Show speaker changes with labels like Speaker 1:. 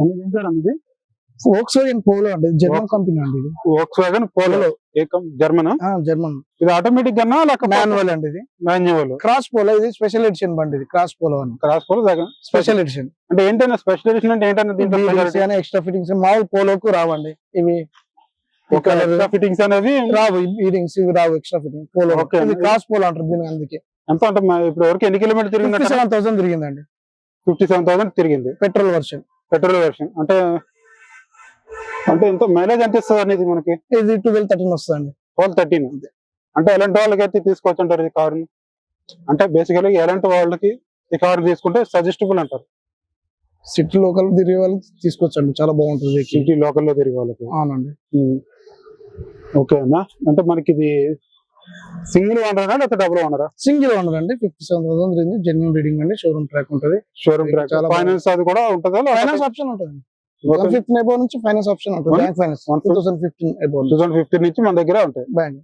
Speaker 1: ఇది
Speaker 2: Volkswagen polo అండి, German company అండి ఇది.
Speaker 1: Volkswagen polo German.
Speaker 2: జర్మన్.
Speaker 1: ఇది ఆటోమేటిక్ గన్నా లేకపోతే
Speaker 2: మాన్యువల్ అండి ఇది.
Speaker 1: మాన్యువల్?
Speaker 2: క్రాస్ పోలో, ఇది స్పెషల్ ఎడిషన్ బండి, ఇది క్రాస్ పోలో అని.
Speaker 1: క్రాస్ పోలో
Speaker 2: స్పెషల్ ఎడిషన్
Speaker 1: అంటే ఏంటన్నా స్పెషల్ ఎడిషన్ అంటే ఏంటన్నా దీంట్లో
Speaker 2: ఎక్స్ట్రా ఫిట్టింగ్స్ మామూలు పోలోకు రావండి ఇవి.
Speaker 1: ఎక్స్ట్రా ఫిట్టింగ్స్ అనేది
Speaker 2: రావు, ఇయరింగ్స్ ఇవి రావు ఎక్స్ట్రా ఫిట్టింగ్ పోలో. ఇది క్రాస్ పోలో అంటారు దీని. అందుకే
Speaker 1: ఎంత అంటే ఇప్పుడు వరకు ఎన్ని కిలోమీటర్ తిరిగింది?
Speaker 2: 57,000 తిరిగిందండి.
Speaker 1: 57,000 తిరిగింది.
Speaker 2: Petrol version. అంటే
Speaker 1: అంటే ఎంత మైలేజ్ ఎంత ఇస్తుంది అనేది మనకి?
Speaker 2: ఇది 12-13 వస్తుందండి.
Speaker 1: 12-13 అంటే ఎలాంటి వాళ్ళకి అయితే తీసుకోవచ్చు అంటారు ఈ కారు? అంటే బేసికల్గా ఎలాంటి వాళ్ళకి ఈ కారు తీసుకుంటే సజెస్టబుల్ అంటారు?
Speaker 2: సిటీ లోకల్ తిరిగే వాళ్ళకి తీసుకోవచ్చండి, చాలా బాగుంటుంది.
Speaker 1: సిటీ లోకల్లో తిరిగే వాళ్ళకి.
Speaker 2: అవునండి.
Speaker 1: ఓకే అన్న. అంటే మనకి ఇది సింగిల్ ఓనరా లేకపోతే డబుల్ ఓనరా?
Speaker 2: సింగిల్ ఓనర్ అండి. 57,000 తిరిగింది. జెన్యూన్ రీడింగ్ అండి. షోరూమ్ ట్రాక్ ఉంటుంది.
Speaker 1: Showroom track. ఫైనాన్స్ అది కూడా ఉంటుందా?
Speaker 2: ఫైనాన్స్ ఆప్షన్ ఉంటుంది. 115 అబౌవ్ నుంచి ఫైనాన్స్ ఆప్షన్ ఉంటుంది. Bank finance 2015 above.
Speaker 1: 2015 నుంచి మన దగ్గర ఉంటాయి
Speaker 2: బ్యాంక్.